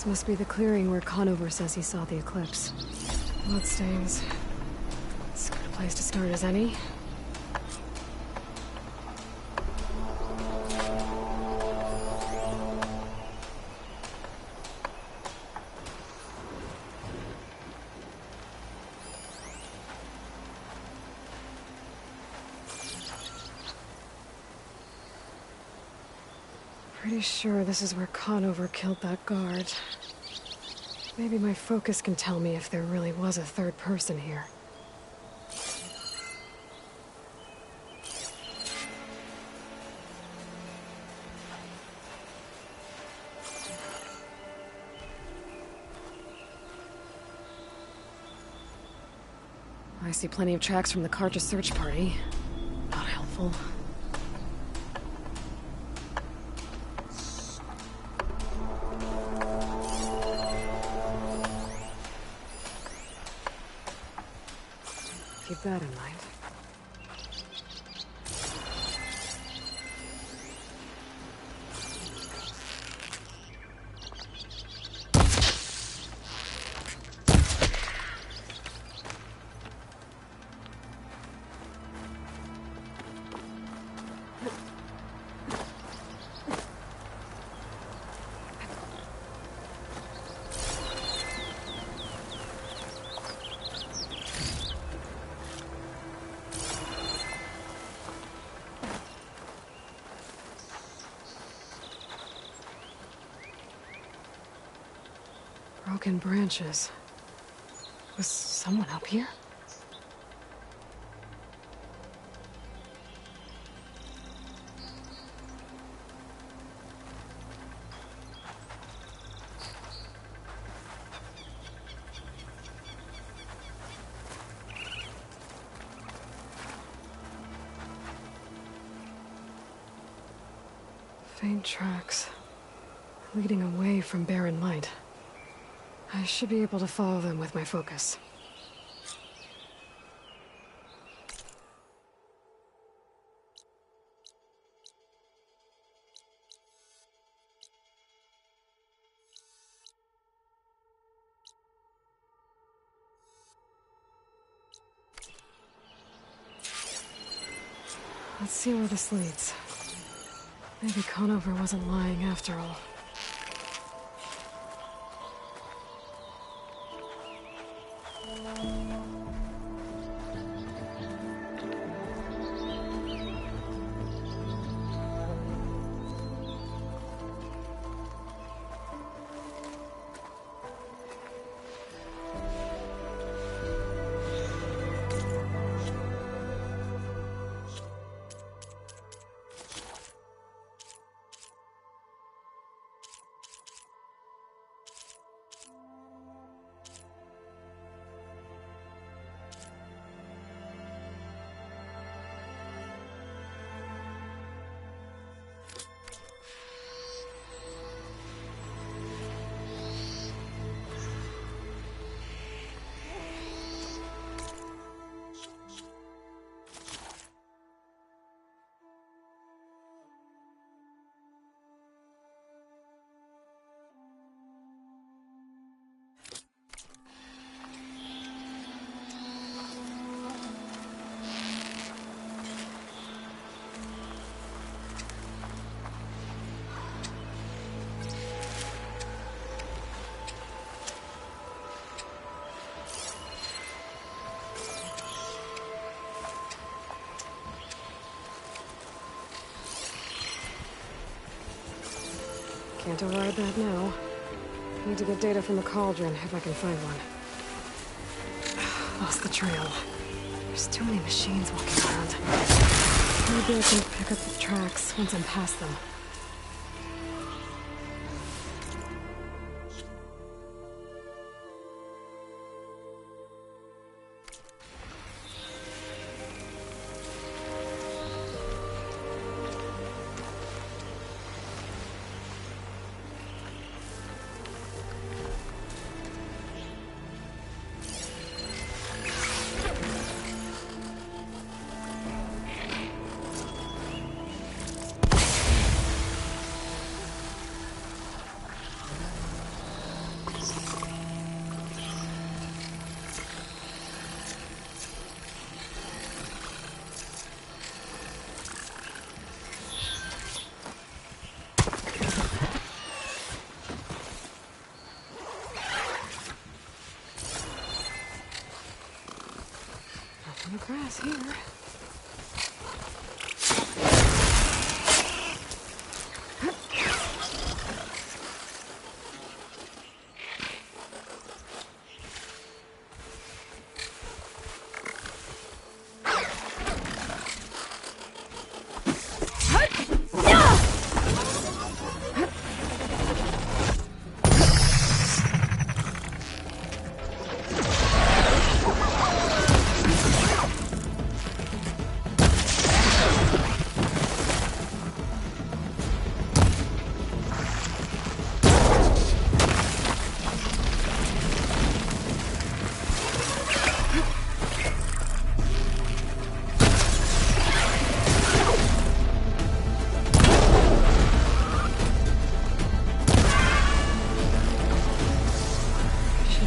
This must be the clearing where Conover says he saw the eclipse. Bloodstains. As good a place to start as any. Pretty sure this is where Conover killed that guard. Maybe my focus can tell me if there really was a third person here. I see plenty of tracks from the Carja search party. Not helpful. Keep that in mind. Broken branches. Was someone up here? Faint tracks, leading away from Barren Light. I should be able to follow them with my focus. Let's see where this leads. Maybe Conover wasn't lying after all. Can't override that now. Need to get data from the cauldron if I can find one. Lost the trail. There's too many machines walking around. Maybe I can pick up the tracks once I'm past them. grass here.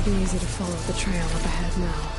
Be easy to follow the trail up ahead now.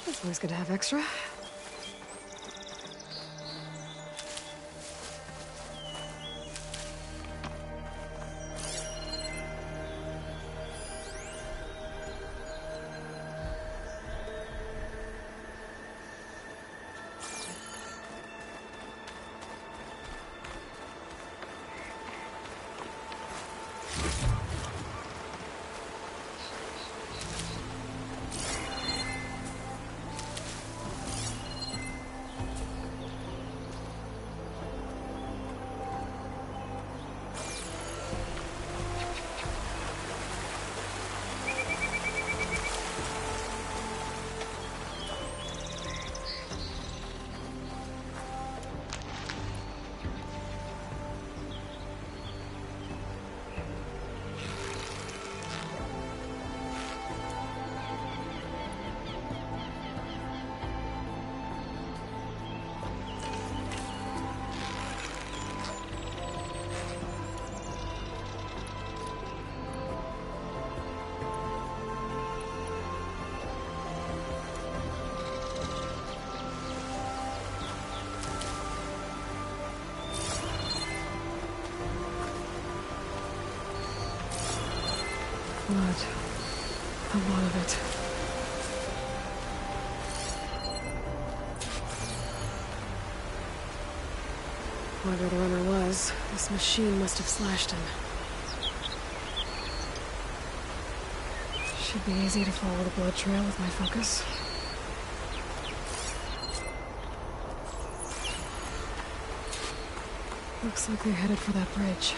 It's always good to have extra. Blood. A lot of it. Whoever the runner was, this machine must have slashed him. Should be easy to follow the blood trail with my focus. Looks like they're headed for that bridge.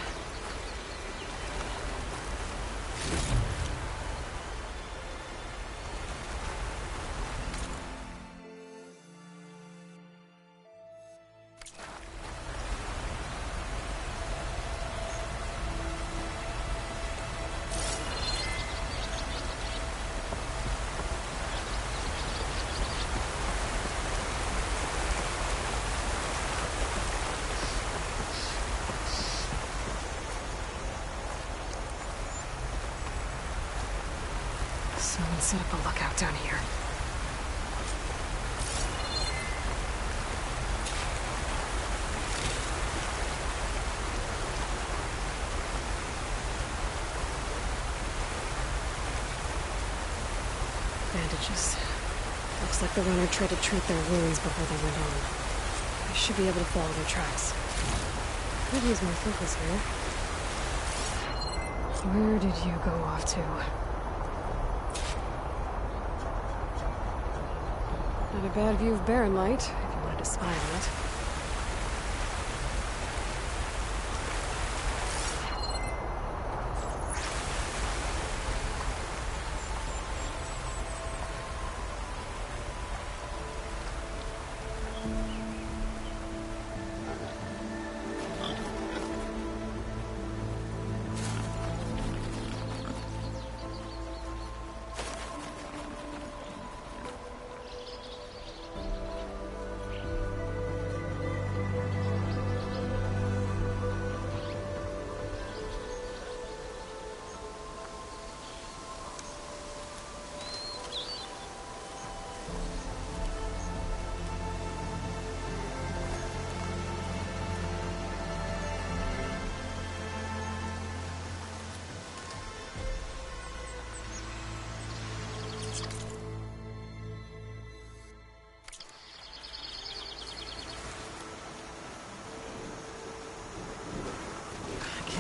Someone set up a lookout down here. Bandages. Looks like the runner tried to treat their wounds before they went on. I should be able to follow their tracks. Could use my focus here. Where did you go off to? Not a bad view of Barren Light, if you wanted to spy on it.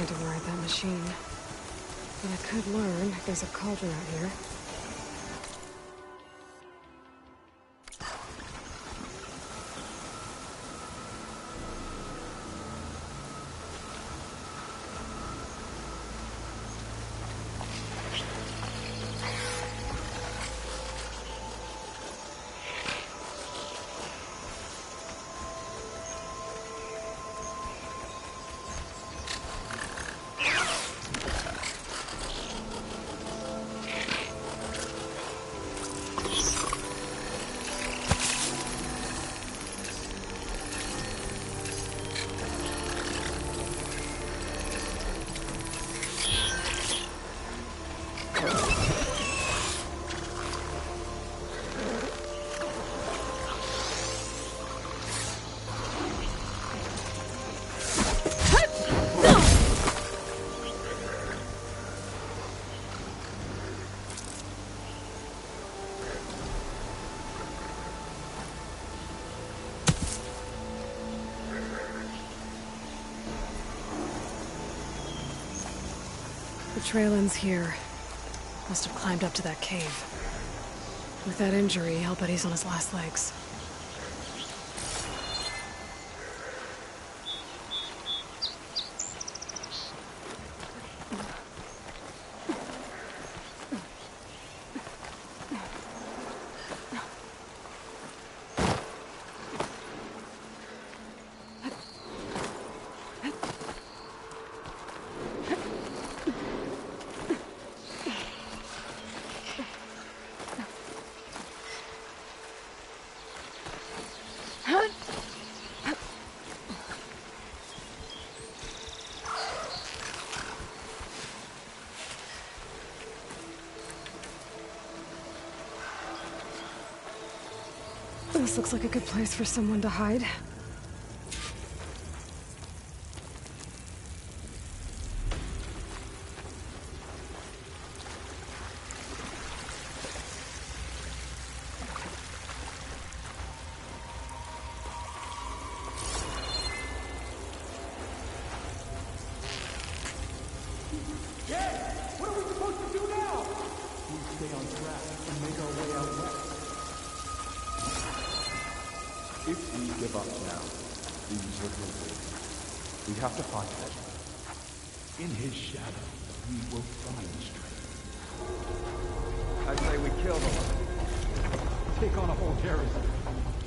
can't override that machine. But I could learn if there's a cauldron out here. The trail ends here. Must have climbed up to that cave. With that injury, I'll bet he's on his last legs. This looks like a good place for someone to hide. What are we supposed to do now? We stay on track and make our way out west. If we give up now, these will win. We have to find him. In his shadow, we will find strength. I say we kill them. Take on a whole garrison.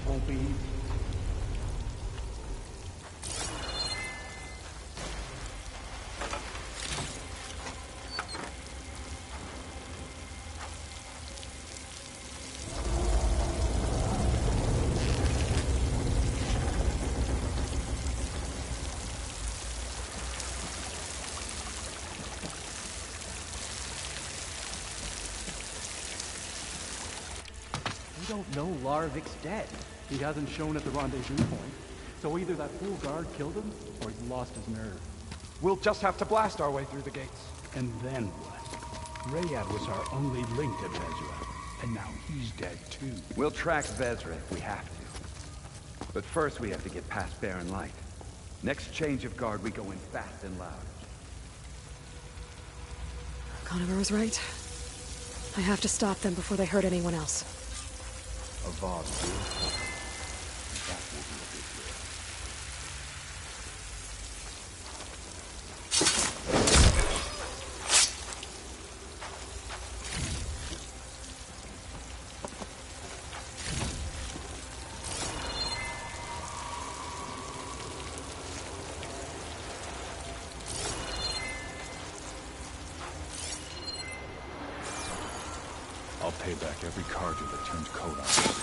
Won't be easy. We don't know Larvik's dead. He hasn't shown at the rendezvous point. So either that fool guard killed him, or he's lost his nerve. We'll just have to blast our way through the gates. And then what? Rayad was our only link to Vezra, and now he's dead too. We'll track Vezra if we have to. But first we have to get past Barren Light. Next change of guard, we go in fast and loud. Conover was right. I have to stop them before they hurt anyone else. Avad will come. That will be a big deal. I'll pay back every Carja that turned coat on us.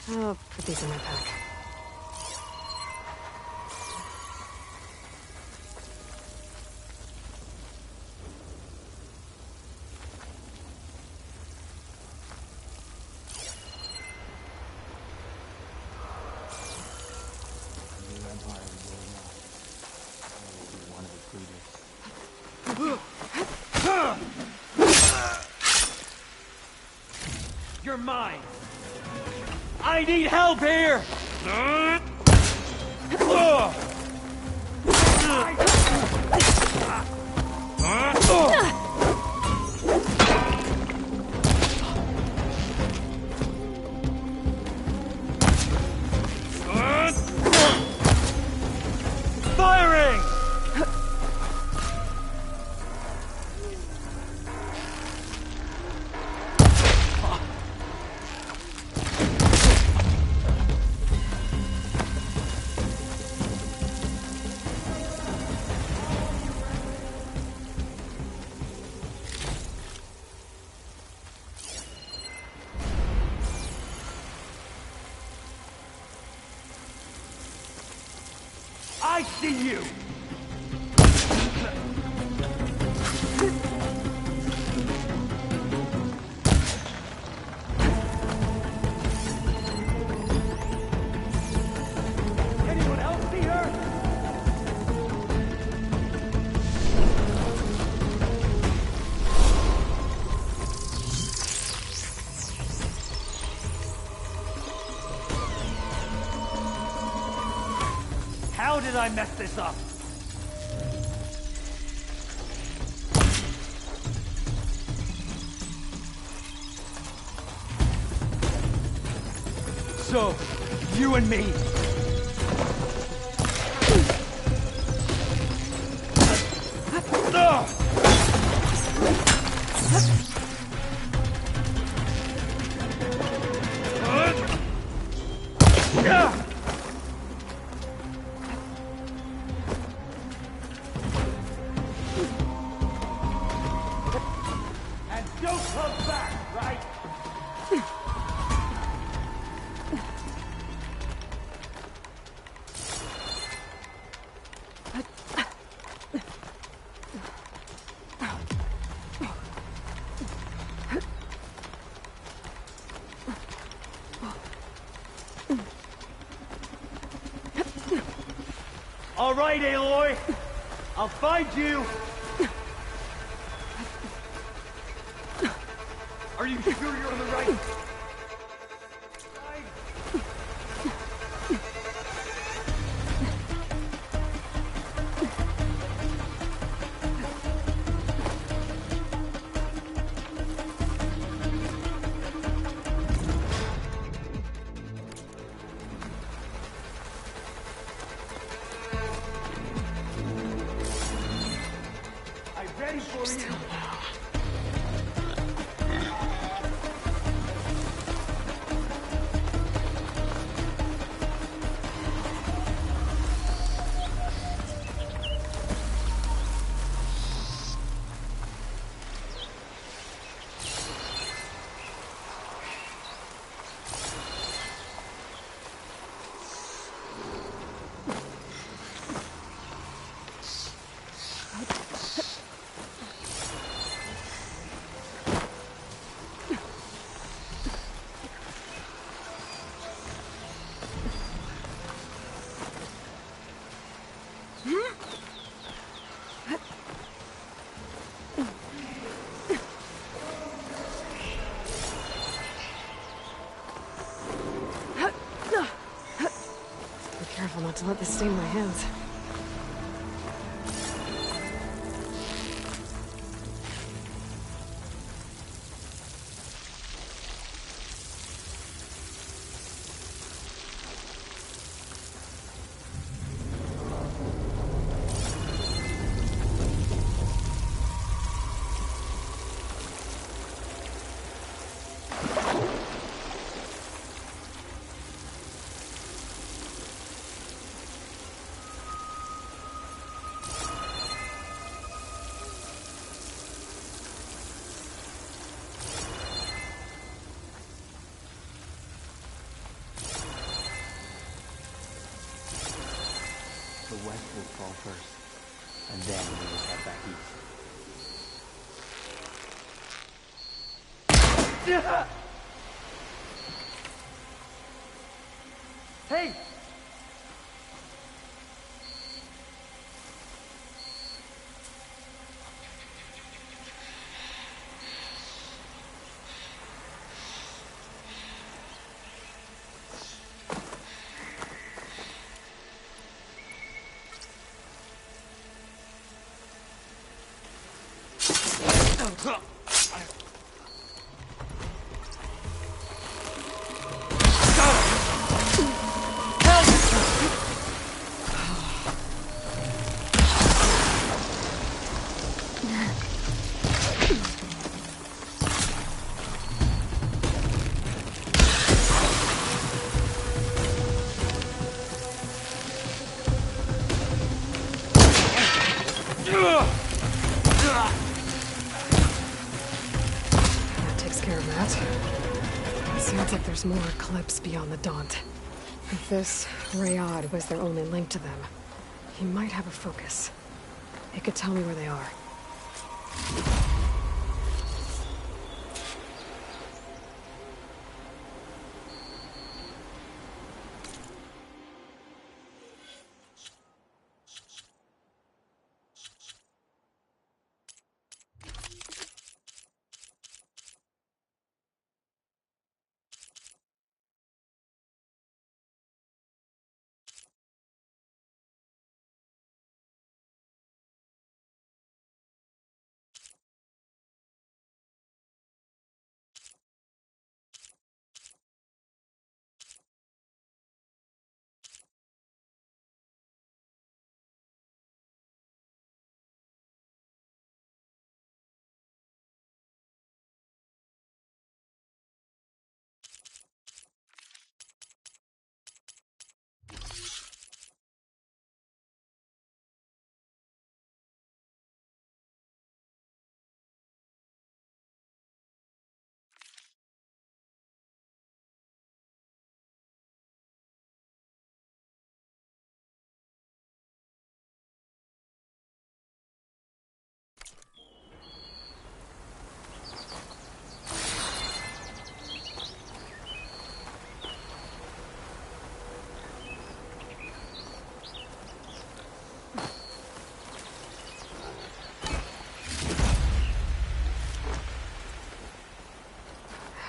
I'll put these in my pack. You're mine! I need help here! Firing! I see you! Anyone else see her? How did I mess this up? So, you and me. And don't come back, right? All right, Aloy. I'll find you. Are you sure you're on the right? I'm ready for you. Be careful not to let this stain my hands. will fall first, and then we will head back east. Hey! That takes care of that. Sounds like there's more Eclipse beyond the Daunt. If this Rayad was their only link to them, he might have a focus. He could tell me where they are.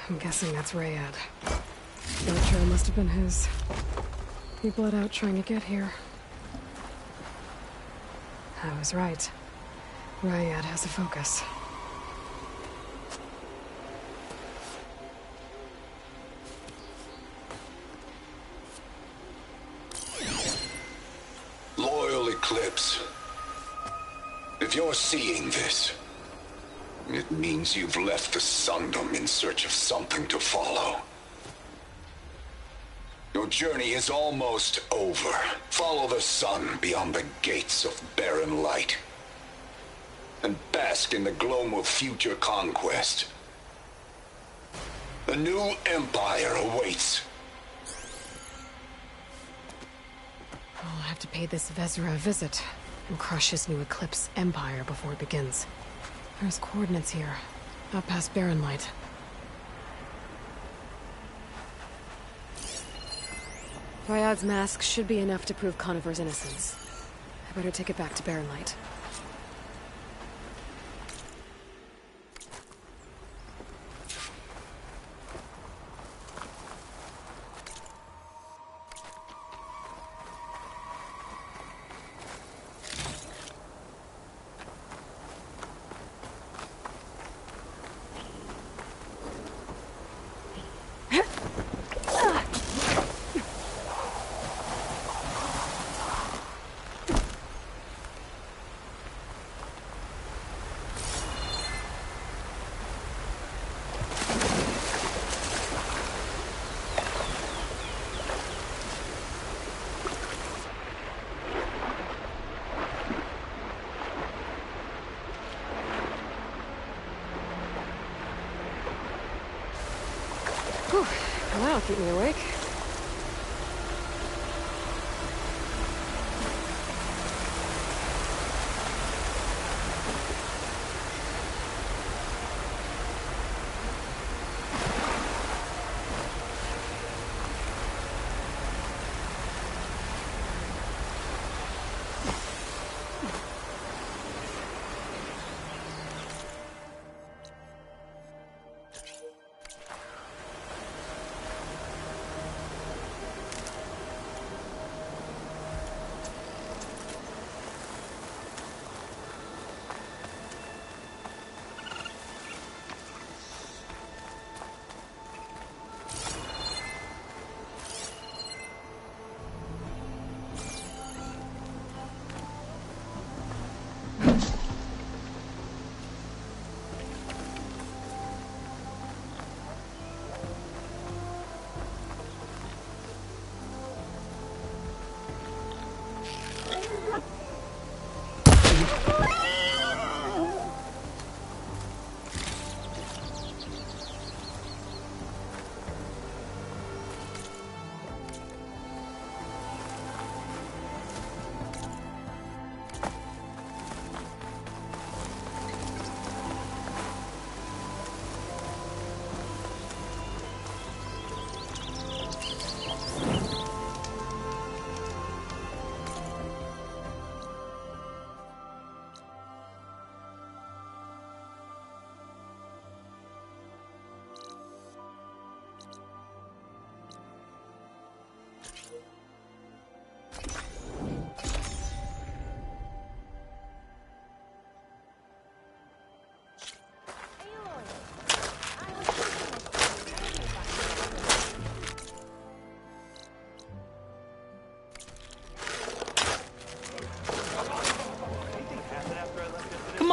I'm guessing that's Rayad. That trail must have been his. He bled out trying to get here. I was right. Rayad has a focus. Loyal Eclipse. If you're seeing this, it means you've left the Sundom in search of something to follow. Your journey is almost over. Follow the sun beyond the gates of barren light, and bask in the gloam of future conquest. A new empire awaits. I'll have to pay this Vezra a visit and crush his new Eclipse empire before it begins. There's coordinates here, out past Barren Light. Rayad's mask should be enough to prove Conifer's innocence. I better take it back to Barren Light. Whew, well, that'll keep me awake.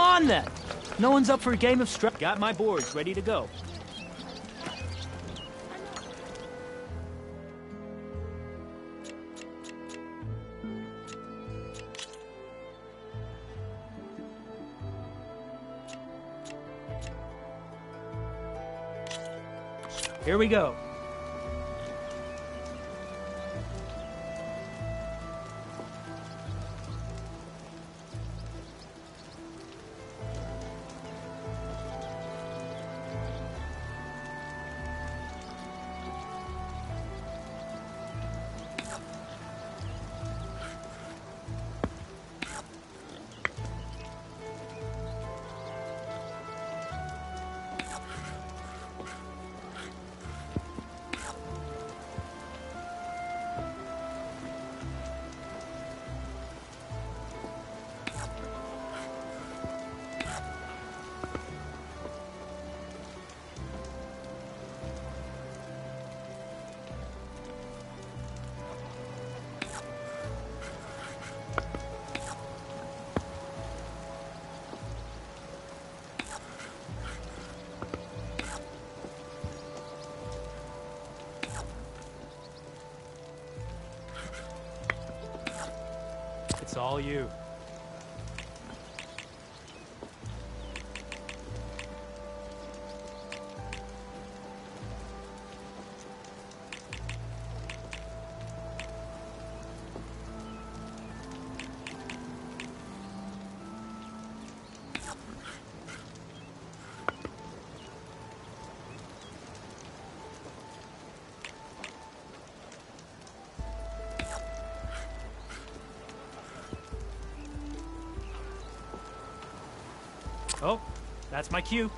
on then! No one's up for a game of strap. Got my boards ready to go. Here we go. It's all you. Oh, that's my cue.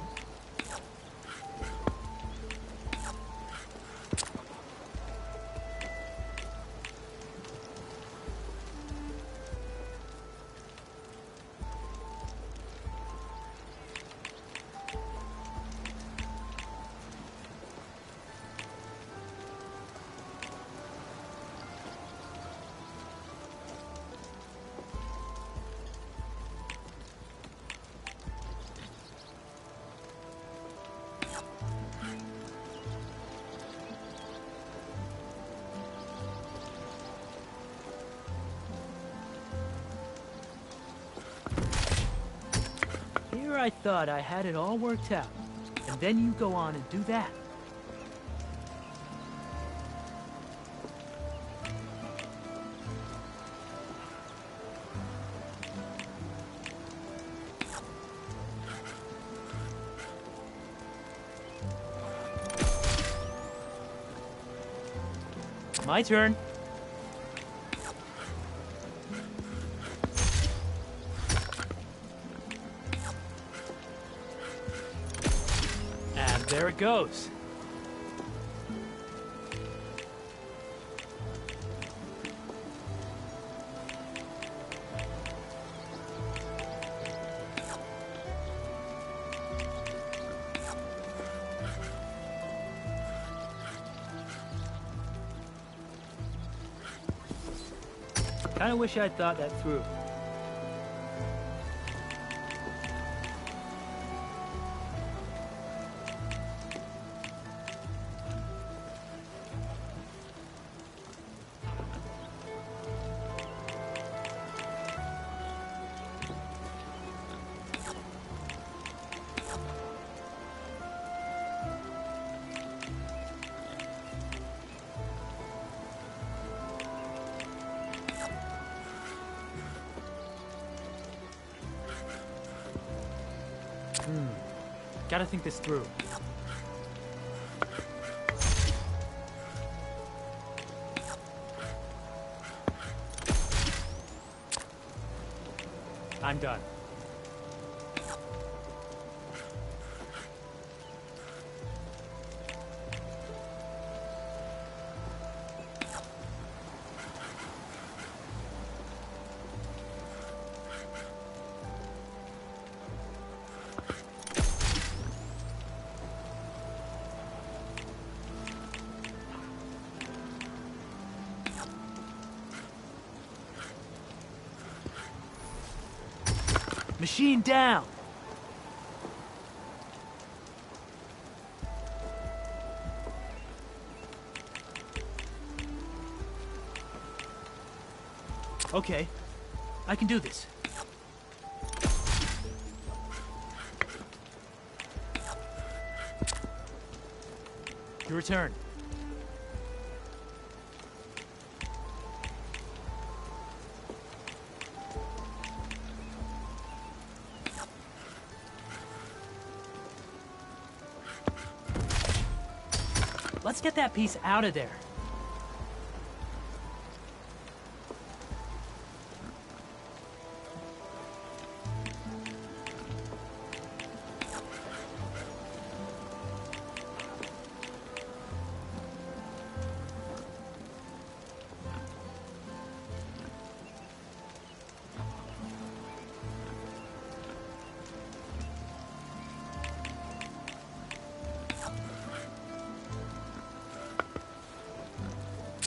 Here I thought I had it all worked out, and then you go on and do that. My turn. And there it goes. Kinda wish I'd thought that through. Gotta think this through. I'm done. Machine down! Okay, I can do this. Your turn. Let's get that piece out of there.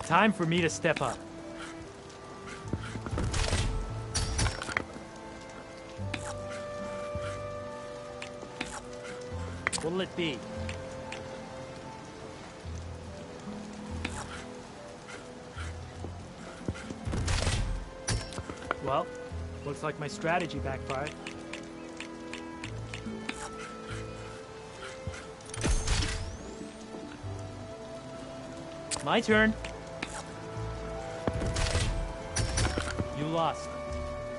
Time for me to step up. What'll it be? Well, looks like my strategy backfired. My turn. You lost,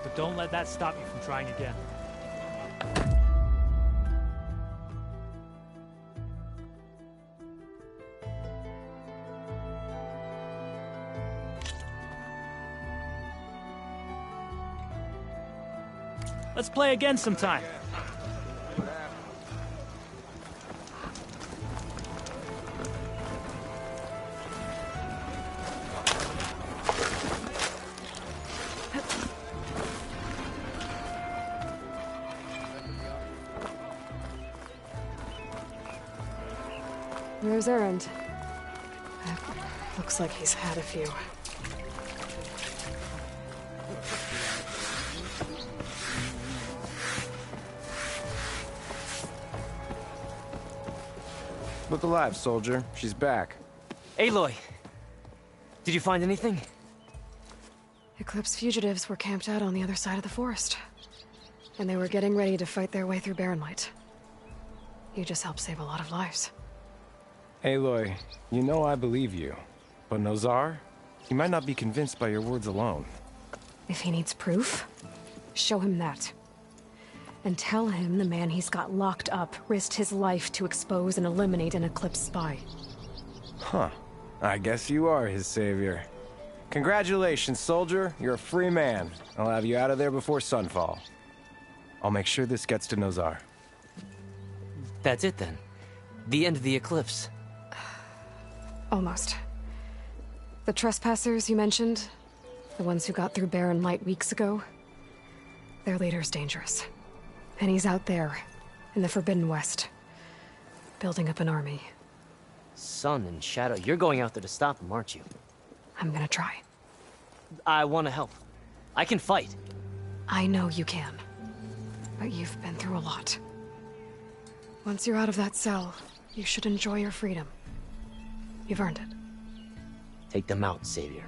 but don't let that stop you from trying again. Let's play again sometime. Where's Erend? Looks like he's had a few. Look alive, soldier. She's back. Aloy! Did you find anything? Eclipse fugitives were camped out on the other side of the forest. And they were getting ready to fight their way through Barren Light. You just helped save a lot of lives. Aloy, you know I believe you. But Nozar? He might not be convinced by your words alone. If he needs proof, show him that. And tell him the man he's got locked up risked his life to expose and eliminate an Eclipse spy. Huh. I guess you are his savior. Congratulations, soldier. You're a free man. I'll have you out of there before sunfall. I'll make sure this gets to Nozar. That's it then. The end of the Eclipse. Almost. The trespassers you mentioned, the ones who got through Barren Light weeks ago, their leader's dangerous. And he's out there, in the Forbidden West, building up an army. Sun and Shadow, you're going out there to stop him, aren't you? I'm gonna try. I want to help. I can fight. I know you can. But you've been through a lot. Once you're out of that cell, you should enjoy your freedom. You've earned it. Take them out, Savior.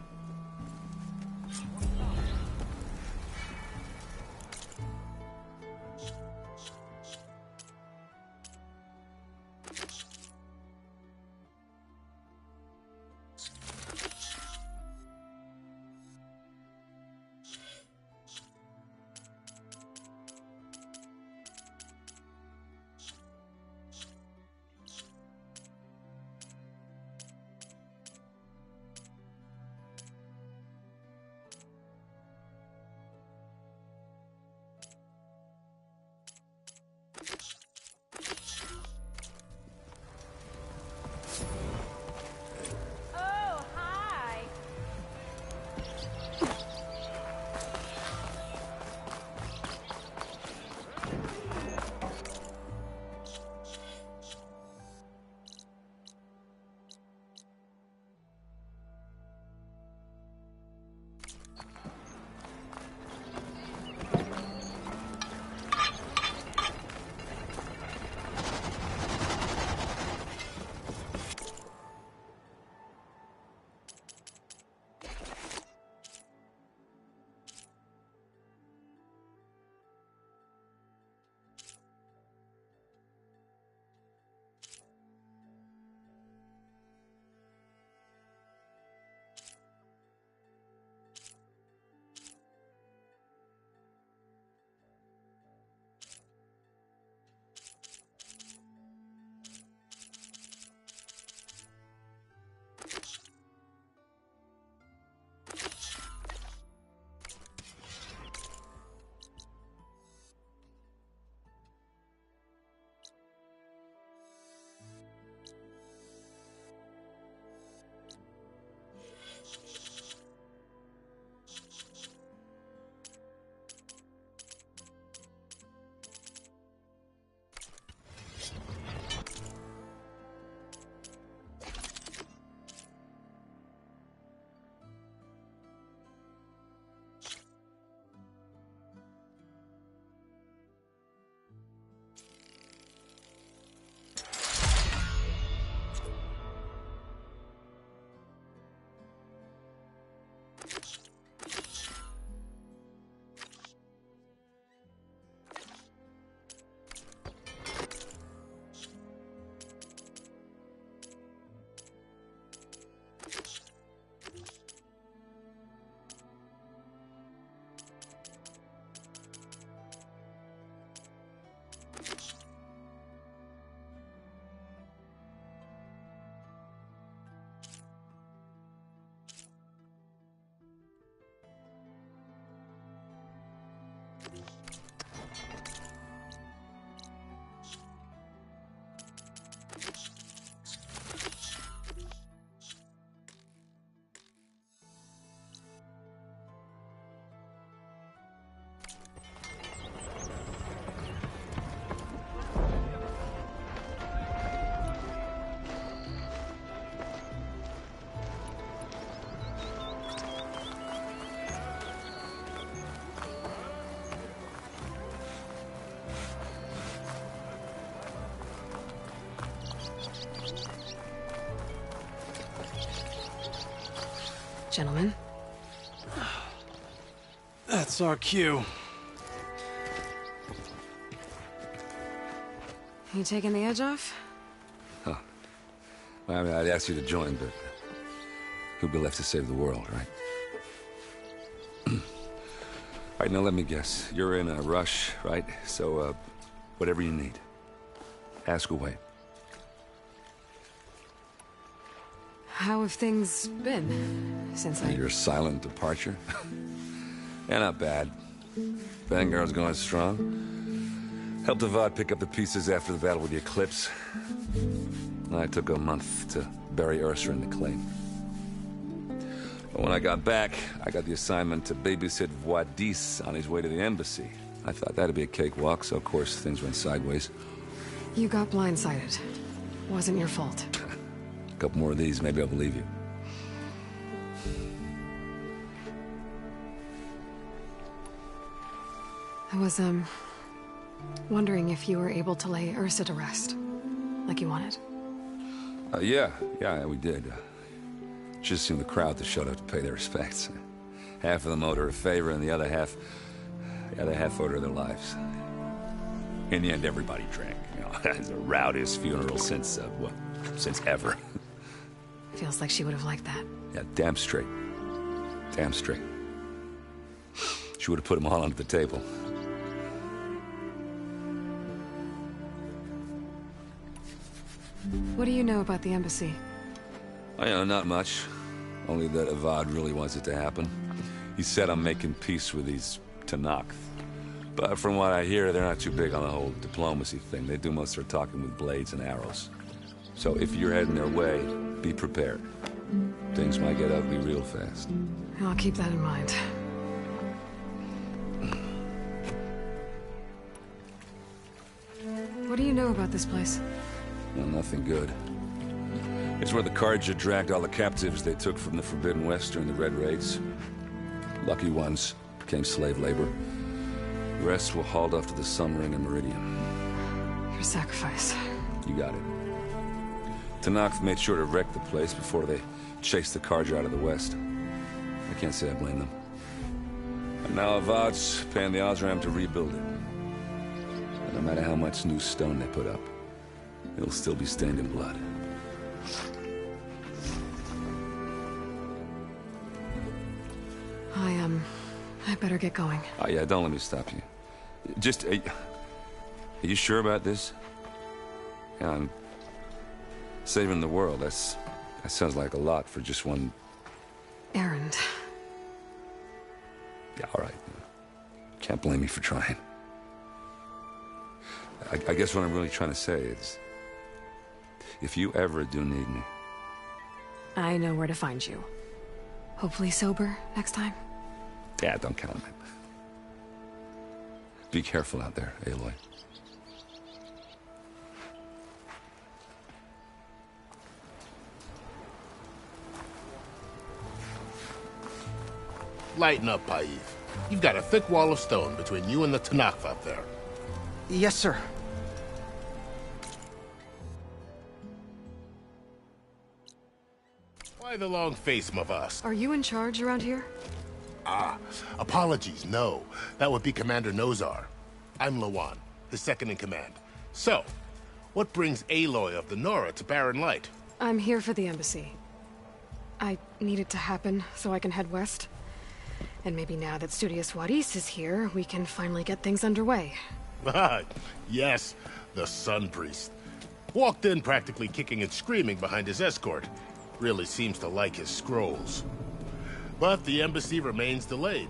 Gentlemen. That's our cue. You taking the edge off? Huh. Well, I mean, I'd ask you to join, but who'd be left to save the world, right? All right, now let me guess. You're in a rush, right? So, whatever you need, ask away. How have things been since Your silent departure? Yeah, not bad. Vanguard's going strong. Helped Avad pick up the pieces after the battle with the Eclipse. I took a month to bury Ursa in the claim. But when I got back, I got the assignment to babysit Wadis on his way to the embassy. I thought that'd be a cakewalk, so of course things went sideways. You got blindsided. Wasn't your fault. A couple more of these, maybe I'll believe you. I was, wondering if you were able to lay Ursa to rest, like you wanted. Yeah, we did. Just seemed the crowd to shut up to pay their respects. Half of them owed her a favor, and the other half owed her their lives. In the end, everybody drank. You know, it's the rowdiest funeral since ever. Feels like she would have liked that. Yeah, damn straight. Damn straight. She would have put them all under the table. What do you know about the embassy? I know, not much. Only that Avad really wants it to happen. He said I'm making peace with these Tenakth. But from what I hear, they're not too big on the whole diplomacy thing. They do most of their talking with blades and arrows. So if you're heading their way, be prepared. Things might get ugly real fast. I'll keep that in mind. What do you know about this place? Well, nothing good. It's where the Carja dragged all the captives they took from the Forbidden West during the Red Raids. Lucky ones became slave labor. The rest were hauled off to the Sun Ring and Meridian. Your sacrifice. You got it. Tenakth made sure to wreck the place before they chased the Carja out of the West. I can't say I blame them. And now Avad's paying the Osram to rebuild it. And no matter how much new stone they put up, it'll still be stained in blood. I better get going. Oh yeah, don't let me stop you. Just, are you sure about this? Yeah, I'm saving the world. That sounds like a lot for just one... errand. Yeah, all right. Can't blame me for trying. I guess what I'm really trying to say is, if you ever do need me... I know where to find you. Hopefully sober next time. Yeah, don't count on it. Be careful out there, Aloy. Lighten up, Paiv. You've got a thick wall of stone between you and the Tenakth up there. Yes, sir. Why the long face, Mavas? Are you in charge around here? Ah, apologies, no. That would be Commander Nozar. I'm Lawan, his second-in-command. So, what brings Aloy of the Nora to Barren Light? I'm here for the embassy. I need it to happen so I can head west. And maybe now that Studious Wadis is here, we can finally get things underway. Ah, yes, the Sun Priest. Walked in practically kicking and screaming behind his escort. Really seems to like his scrolls. But the embassy remains delayed.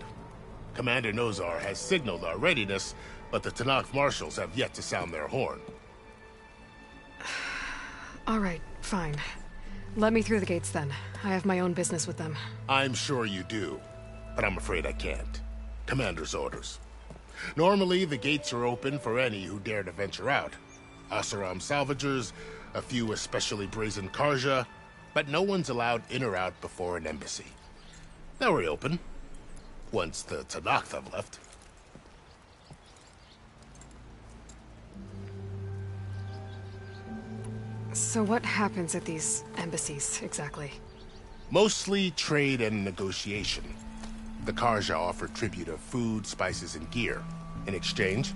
Commander Nozar has signaled our readiness, but the Tenakth marshals have yet to sound their horn. All right, fine. Let me through the gates then. I have my own business with them. I'm sure you do, but I'm afraid I can't. Commander's orders. Normally, the gates are open for any who dare to venture out. Oseram salvagers, a few especially brazen Carja, but no one's allowed in or out before an embassy. They'll reopen, once the Tenakth have left. So what happens at these embassies, exactly? Mostly trade and negotiation. The Karja offered tribute of food, spices, and gear. In exchange,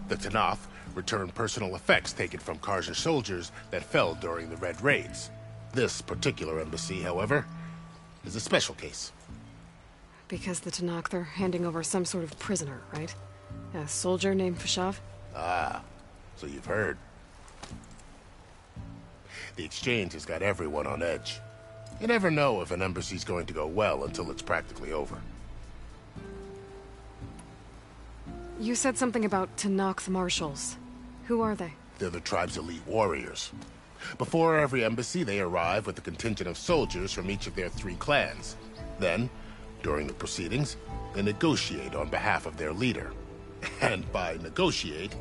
the Tenakth returned personal effects taken from Karja soldiers that fell during the Red Raids. This particular embassy, however, is a special case. Because the Tenakth are handing over some sort of prisoner, right? A soldier named Fashav? Ah, so you've heard. The exchange has got everyone on edge. You never know if an embassy's going to go well until it's practically over. You said something about Tenakth marshals. Who are they? They're the tribe's elite warriors. Before every embassy, they arrive with a contingent of soldiers from each of their 3 clans. Then, during the proceedings, they negotiate on behalf of their leader. And by negotiate,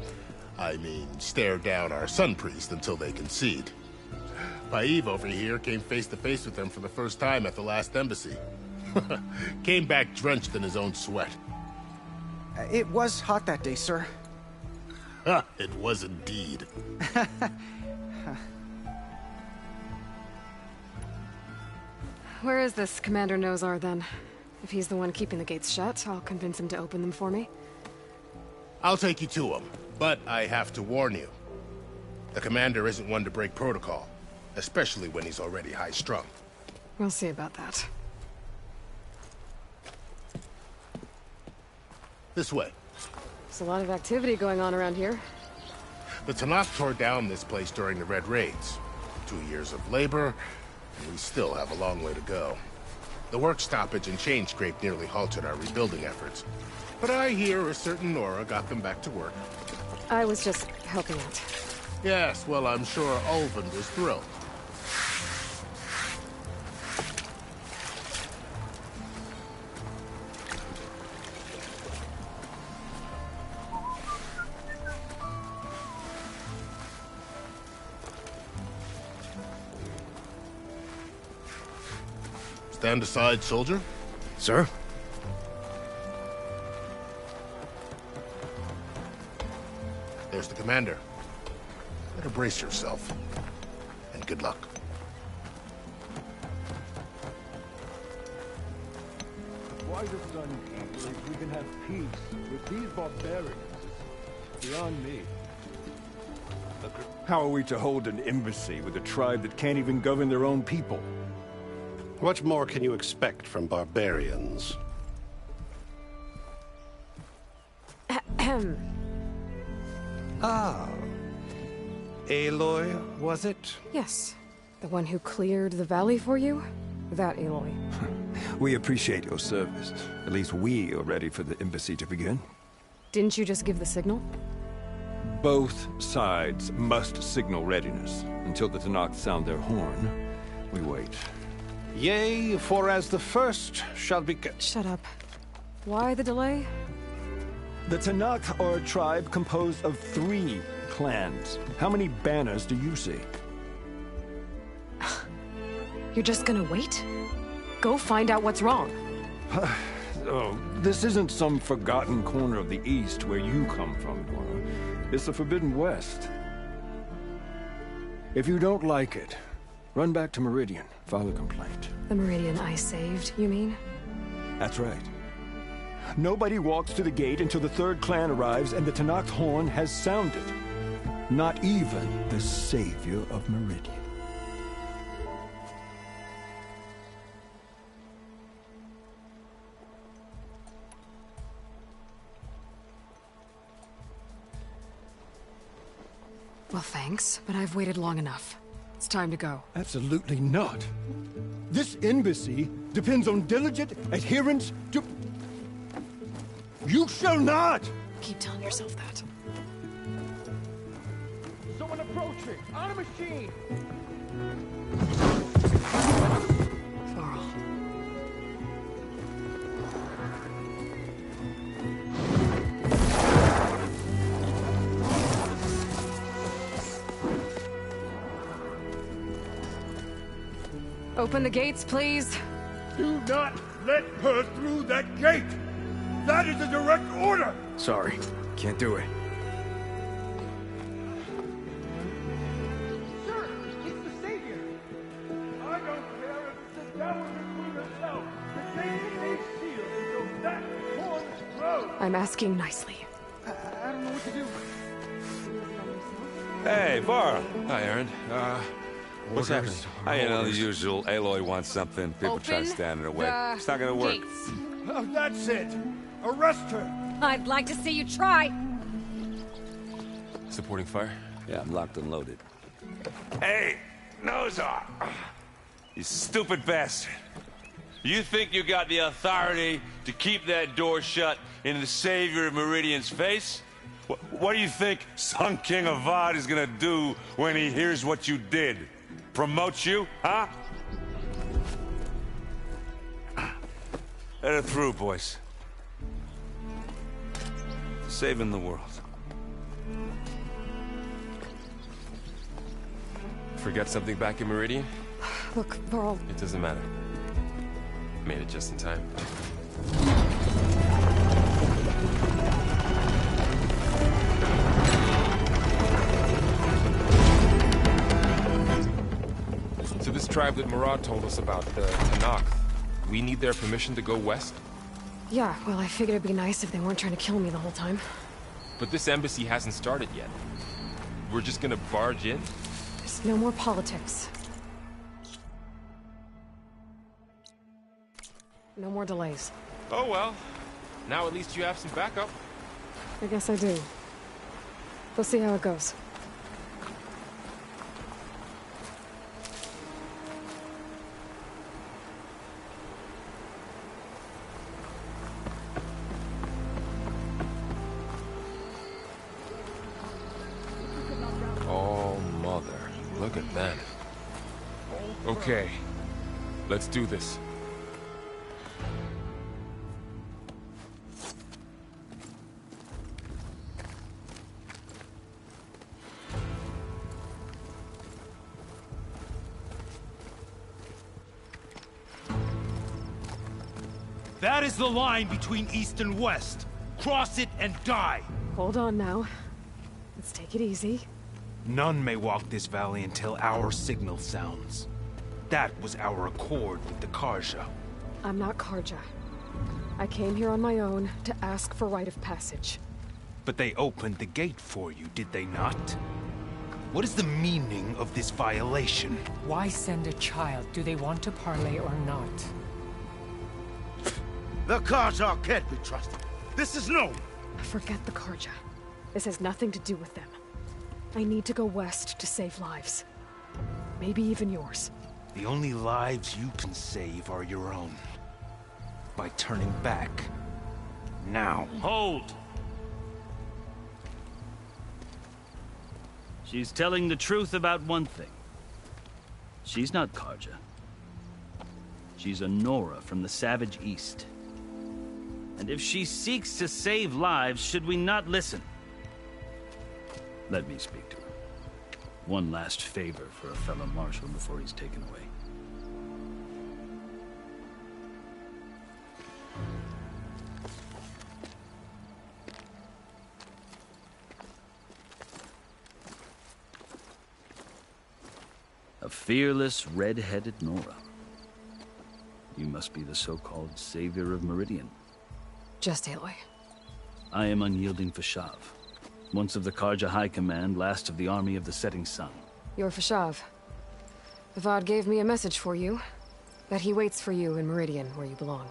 I mean stare down our Sun Priest until they concede. Paiv over here came face to face with them for the first time at the last embassy. Came back drenched in his own sweat. It was hot that day, sir. It was indeed. Where is this Commander Nozar, then? If he's the one keeping the gates shut, I'll convince him to open them for me. I'll take you to him, but I have to warn you. The commander isn't one to break protocol, especially when he's already high-strung. We'll see about that. This way. There's a lot of activity going on around here. The Tenakth tore down this place during the Red Raids. 2 years of labor, and we still have a long way to go. The work stoppage and chain scrape nearly halted our rebuilding efforts. But I hear a certain Nora got them back to work. I was just helping out. Yes, well, I'm sure Ulvin was thrilled. Stand aside, soldier. Sir? There's the commander. Better brace yourself. And good luck. Why the Sun King believes we can have peace with these barbarians is beyond me. How are we to hold an embassy with a tribe that can't even govern their own people? What more can you expect from barbarians? Ahem. Ah. Aloy, was it? Yes. The one who cleared the valley for you? That Aloy. We appreciate your service. At least we are ready for the embassy to begin. Didn't you just give the signal? Both sides must signal readiness. Until the Tenakth sound their horn, we wait. Yea, for as the first shall be... Shut up. Why the delay? The Tenakth are a tribe composed of 3 clans. How many banners do you see? You're just gonna wait? Go find out what's wrong. Oh, this isn't some forgotten corner of the East where you come from, Nora. It's the Forbidden West. If you don't like it, run back to Meridian, file a complaint. The Meridian I saved, you mean? That's right. Nobody walks to the gate until the 3rd clan arrives and the Tenakth horn has sounded. Not even the savior of Meridian. Well, thanks, but I've waited long enough. It's time to go. Absolutely not. This embassy depends on diligent adherence to... You shall not! Keep telling yourself that. Someone approaching! On a machine! Varl. Open the gates, please. Do not let her through that gate! That is a direct order! Sorry, can't do it. Sir, it's the Savior! I don't care if it's the devil I'm asking nicely. I don't know what to do. Hey, Varl. Hi, Aaron. What's happening? You know, the usual. Aloy wants something. People try to stand in her way. It's not gonna work. Oh, that's it. Arrest her. I'd like to see you try. Supporting fire? Yeah, I'm locked and loaded. Hey, Nozar! You stupid bastard. You think you got the authority to keep that door shut in the Savior of Meridian's face? What do you think Sun King Avad is gonna do when he hears what you did? Promote you, huh? Let her through, boys. Saving the world. Forget something back in Meridian? Look, Varl. It doesn't matter. Made it just in time. So this tribe that Murad told us about, the Tenakth, we need their permission to go west? Yeah, well, I figured it'd be nice if they weren't trying to kill me the whole time. But this embassy hasn't started yet. We're just gonna barge in? There's no more politics. No more delays. Oh well. Now at least you have some backup. I guess I do. We'll see how it goes. Oh, mother. Look at that. Okay. Let's do this. That is the line between East and West. Cross it and die. Hold on now. Let's take it easy. None may walk this valley until our signal sounds. That was our accord with the Carja. I'm not Carja. I came here on my own to ask for rite of passage. But they opened the gate for you, did they not? What is the meaning of this violation? Why send a child? Do they want to parley or not? The Carja can't be trusted. This is known. Forget the Carja. This has nothing to do with them. I need to go west to save lives. Maybe even yours. The only lives you can save are your own. By turning back. Now. Hold! She's telling the truth about one thing. She's not Carja. She's a Nora from the Savage East. And if she seeks to save lives, should we not listen? Let me speak to her. One last favor for a fellow marshal before he's taken away. A fearless, red-headed Nora. You must be the so-called Savior of Meridian. Just Aloy. I am Unyielding Fashav. Once of the Carja High Command, last of the Army of the Setting Sun. You're Fashav. Avad gave me a message for you. That he waits for you in Meridian, where you belong.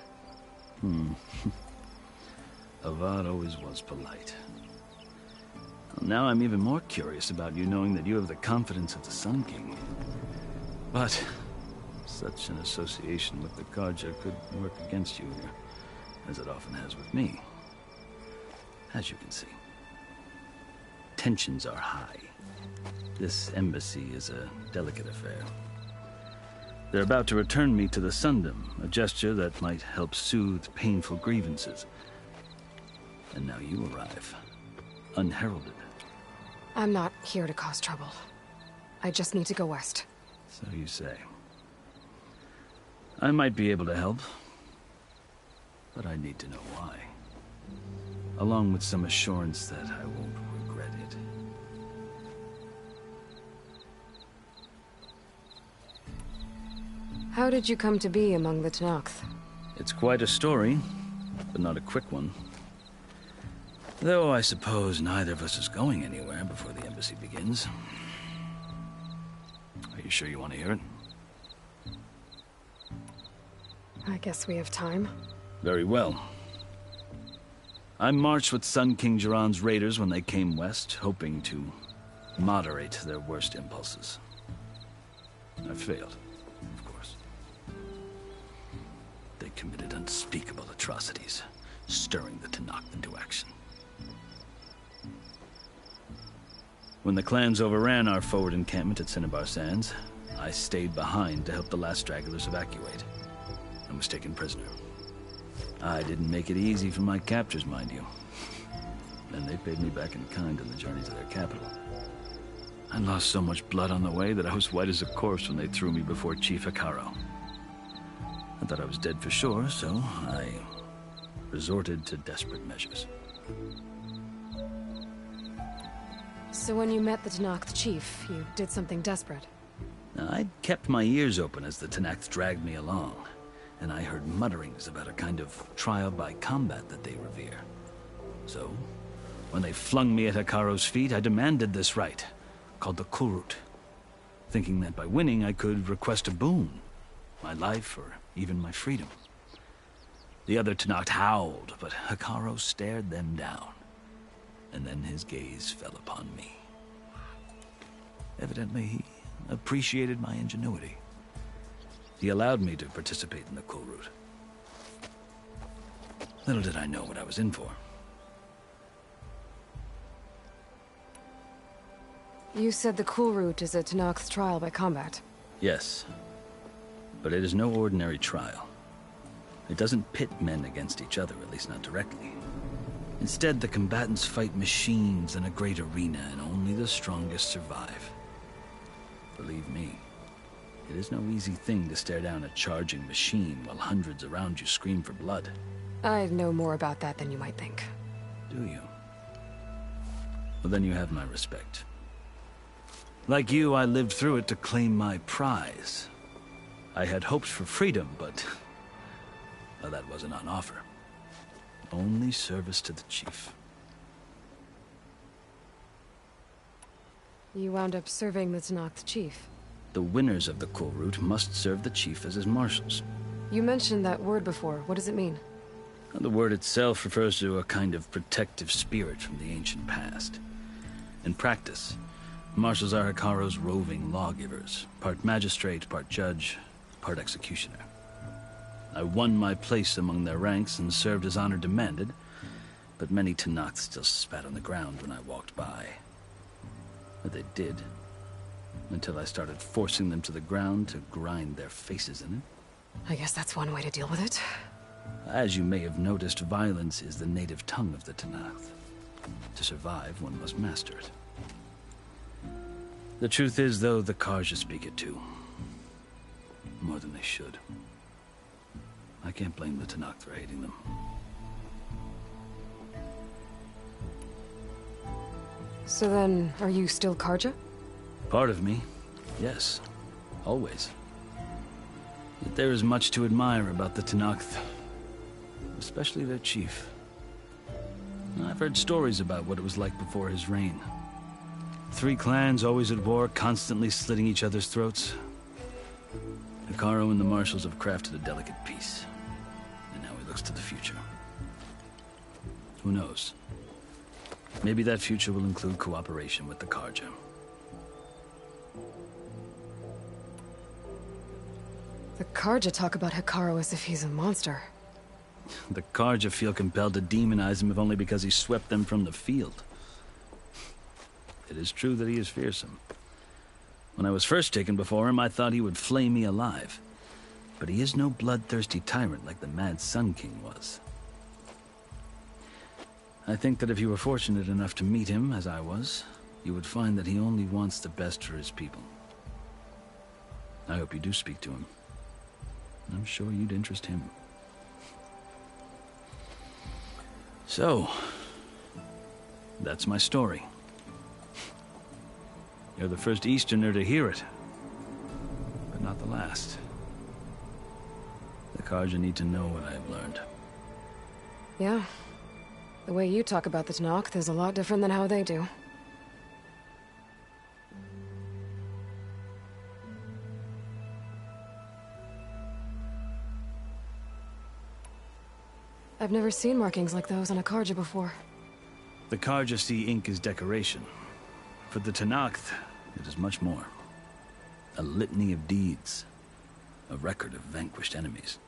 Avad always was polite. Well, now I'm even more curious about you, knowing that you have the confidence of the Sun King. But such an association with the Carja could work against you here, as it often has with me. As you can see. Tensions are high. This embassy is a delicate affair. They're about to return me to the Sundom, a gesture that might help soothe painful grievances. And now you arrive, unheralded. I'm not here to cause trouble. I just need to go west. So you say. I might be able to help, but I need to know why. Along with some assurance that I won't regret it. How did you come to be among the Tenakth? It's quite a story, but not a quick one. Though I suppose neither of us is going anywhere before the embassy begins. Are you sure you want to hear it? I guess we have time. Very well. I marched with Sun King Jiran's raiders when they came west, hoping to moderate their worst impulses. I failed, of course. They committed unspeakable atrocities, stirring the Tenakth into action. When the clans overran our forward encampment at Cinnabar Sands, I stayed behind to help the last stragglers evacuate, and was taken prisoner. I didn't make it easy for my captors, mind you. And they paid me back in kind on the journey to their capital. I lost so much blood on the way that I was white as a corpse when they threw me before Chief Hekarro. I thought I was dead for sure, so I resorted to desperate measures. So when you met the Tenakth chief, you did something desperate? I'd kept my ears open as the Tenakth dragged me along, and I heard mutterings about a kind of trial by combat that they revere. So, when they flung me at Hekarro's feet, I demanded this right, called the Kulrut, thinking that by winning I could request a boon, my life or even my freedom. The other Tenakth howled, but Hekarro stared them down, and then his gaze fell upon me. Evidently, he appreciated my ingenuity. He allowed me to participate in the Kulrut. Little did I know what I was in for. You said the Kulrut is a Tenakth trial by combat. Yes, but it is no ordinary trial. It doesn't pit men against each other, at least not directly. Instead, the combatants fight machines in a great arena, and only the strongest survive. Believe me, it is no easy thing to stare down a charging machine while hundreds around you scream for blood. I know more about that than you might think. Do you? Well, then you have my respect. Like you, I lived through it to claim my prize. I had hoped for freedom, but well, that wasn't on offer. Only service to the chief. You wound up serving the Tenakth chief. The winners of the Kulrut must serve the chief as his marshals. You mentioned that word before. What does it mean? The word itself refers to a kind of protective spirit from the ancient past. In practice, marshals are Hekarro's roving lawgivers, part magistrate, part judge, part executioner. I won my place among their ranks and served as honor demanded, but many Tenakth still spat on the ground when I walked by. But they did, until I started forcing them to the ground to grind their faces in it. I guess that's one way to deal with it. As you may have noticed, violence is the native tongue of the Tenakth. To survive, one must master it. The truth is, though, the Carja speak it too. More than they should. I can't blame the Tenakth for hating them. So then, are you still Carja? Part of me, yes. Always. Yet there is much to admire about the Tenakth. Especially their chief. I've heard stories about what it was like before his reign. 3 clans always at war, constantly slitting each other's throats. Hekarro and the marshals have crafted a delicate peace. And now he looks to the future. Who knows? Maybe that future will include cooperation with the Carja. The Carja talk about Hekarro as if he's a monster. The Carja feel compelled to demonize him if only because he swept them from the field. It is true that he is fearsome. When I was first taken before him, I thought he would flay me alive. But he is no bloodthirsty tyrant like the Mad Sun King was. I think that if you were fortunate enough to meet him, as I was, you would find that he only wants the best for his people. I hope you do speak to him. I'm sure you'd interest him. So, that's my story. You're the first Easterner to hear it, but not the last. The Carja need to know what I have learned. Yeah, The way you talk about the Tenakth is a lot different than how they do. I've never seen markings like those on a Carja before. The Carja see ink as decoration. For the Tenakth, it is much more. A litany of deeds. A record of vanquished enemies.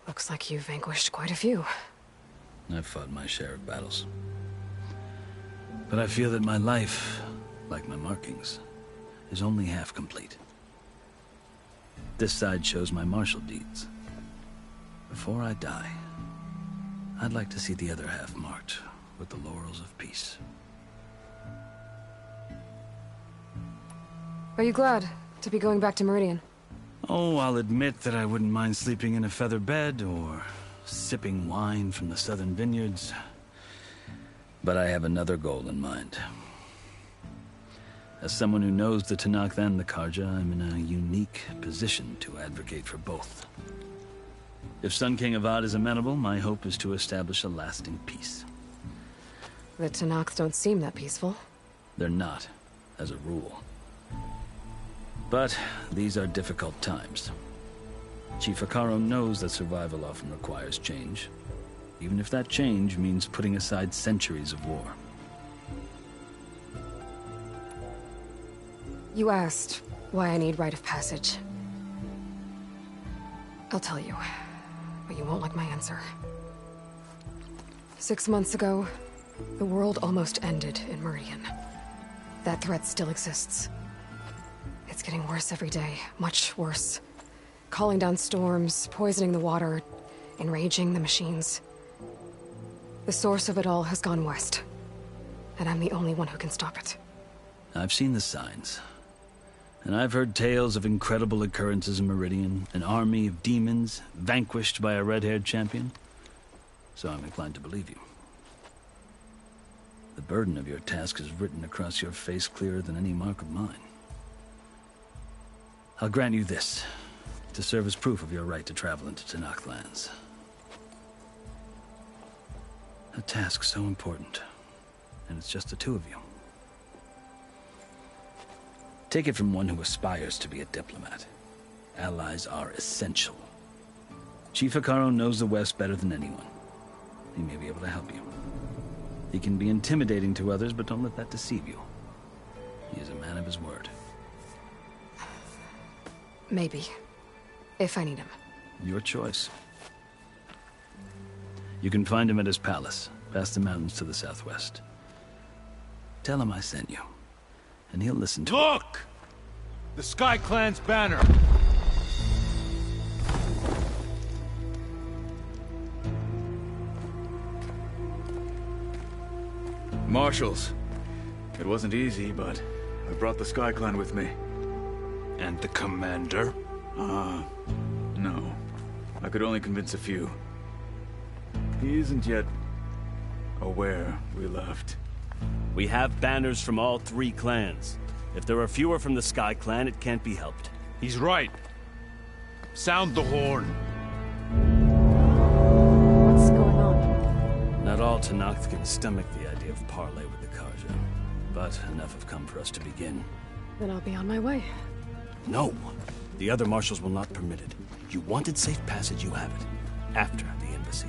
Looks like you've vanquished quite a few. I've fought my share of battles. But I feel that my life, like my markings, is only half complete. This side shows my martial deeds. Before I die, I'd like to see the other half marked with the laurels of peace. Are you glad to be going back to Meridian? Oh, I'll admit that I wouldn't mind sleeping in a feather bed or sipping wine from the southern vineyards. But I have another goal in mind. As someone who knows the Tenakth and the Carja, I'm in a unique position to advocate for both. If Sun King Avad is amenable, my hope is to establish a lasting peace. The Tenakth don't seem that peaceful. They're not, as a rule. But these are difficult times. Chief Hekarro knows that survival often requires change, even if that change means putting aside centuries of war. You asked why I need rite of passage. I'll tell you, but you won't like my answer. 6 months ago, the world almost ended in Meridian. That threat still exists. It's getting worse every day, much worse. Calling down storms, poisoning the water, enraging the machines. The source of it all has gone west, and I'm the only one who can stop it. I've seen the signs. And I've heard tales of incredible occurrences in Meridian, an army of demons vanquished by a red-haired champion. So I'm inclined to believe you. The burden of your task is written across your face clearer than any mark of mine. I'll grant you this, to serve as proof of your right to travel into Tenakth lands. A task so important, and it's just the two of you. Take it from one who aspires to be a diplomat. Allies are essential. Chief Hekarro knows the West better than anyone. He may be able to help you. He can be intimidating to others, but don't let that deceive you. He is a man of his word. Maybe. If I need him. Your choice. You can find him at his palace, past the mountains to the southwest. Tell him I sent you, and he'll listen to Look! The Sky Clan's banner! Marshals. It wasn't easy, but I brought the Sky Clan with me. And the commander? No. I could only convince a few. He isn't yet aware we left. We have banners from all 3 clans. If there are fewer from the Sky Clan, it can't be helped. He's right. Sound the horn. What's going on? Not all Tenakth can stomach the idea of parley with the Carja, but enough have come for us to begin. Then I'll be on my way. No. The other marshals will not permit it. You wanted safe passage, you have it. After the embassy.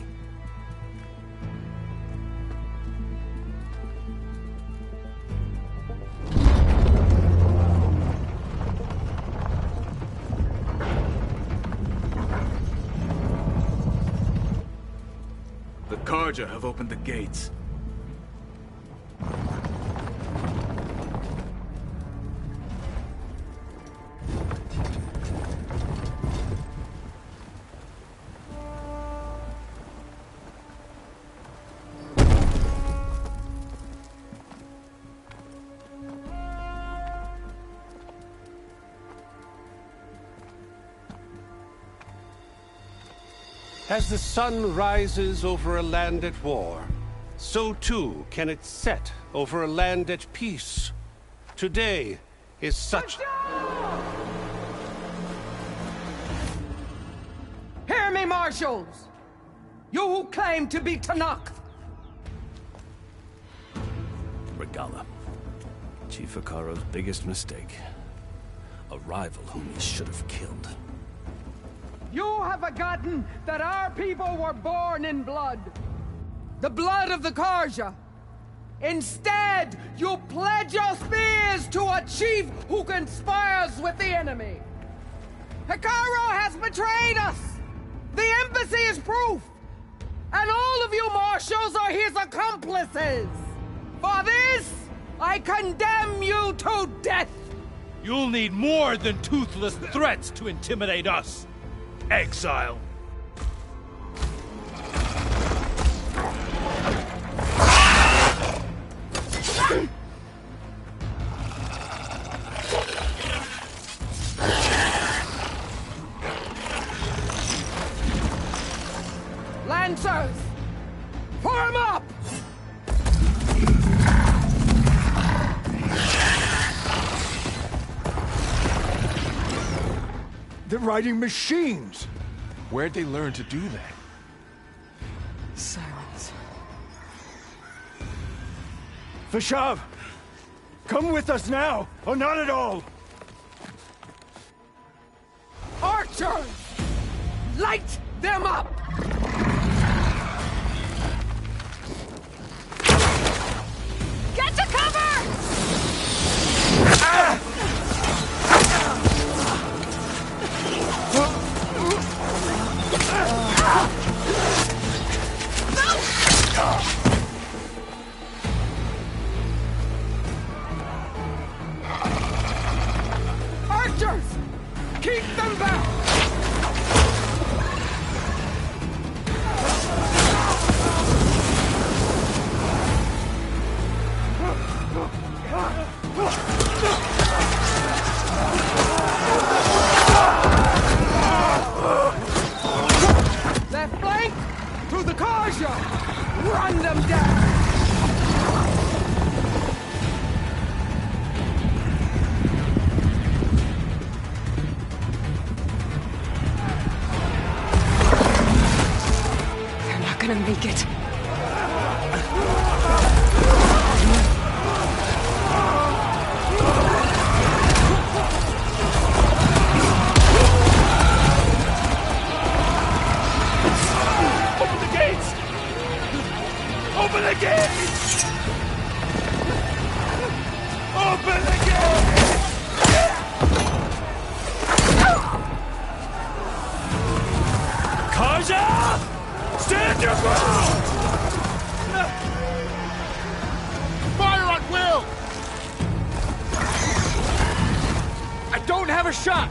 The Carja have opened the gates. As the sun rises over a land at war, so too can it set over a land at peace. Today is such... Hear me, marshals! You who claim to be Tenakth! Regalla. Chief Hekarro's biggest mistake. A rival whom he should have killed. You have forgotten that our people were born in blood. The blood of the Carja. Instead, you pledge your spears to a chief who conspires with the enemy. Hekarro has betrayed us! The embassy is proof! And all of you marshals are his accomplices! For this, I condemn you to death! You'll need more than toothless threats to intimidate us. Exile. Lancers! Form up! They're riding machines! Where'd they learn to do that? Silence. Vashav! Come with us now, or not at all! Archers! Light them up! Get to cover! Archers! Keep them back! Left flank! To the Carja! Run them down! They're not gonna make it. Open the gates! Open the gates! Open the gates! Carja! Stand your ground! Fire at will! I don't have a shot!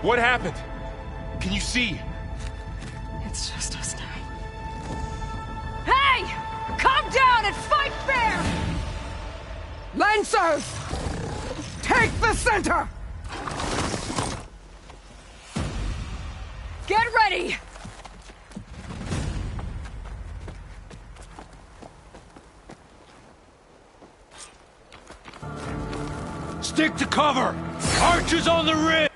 What happened? Can you see? It's just us now. Hey! Calm down and fight fair! Lancers! Take the center! Get ready! Stick to cover! Archers on the ridge!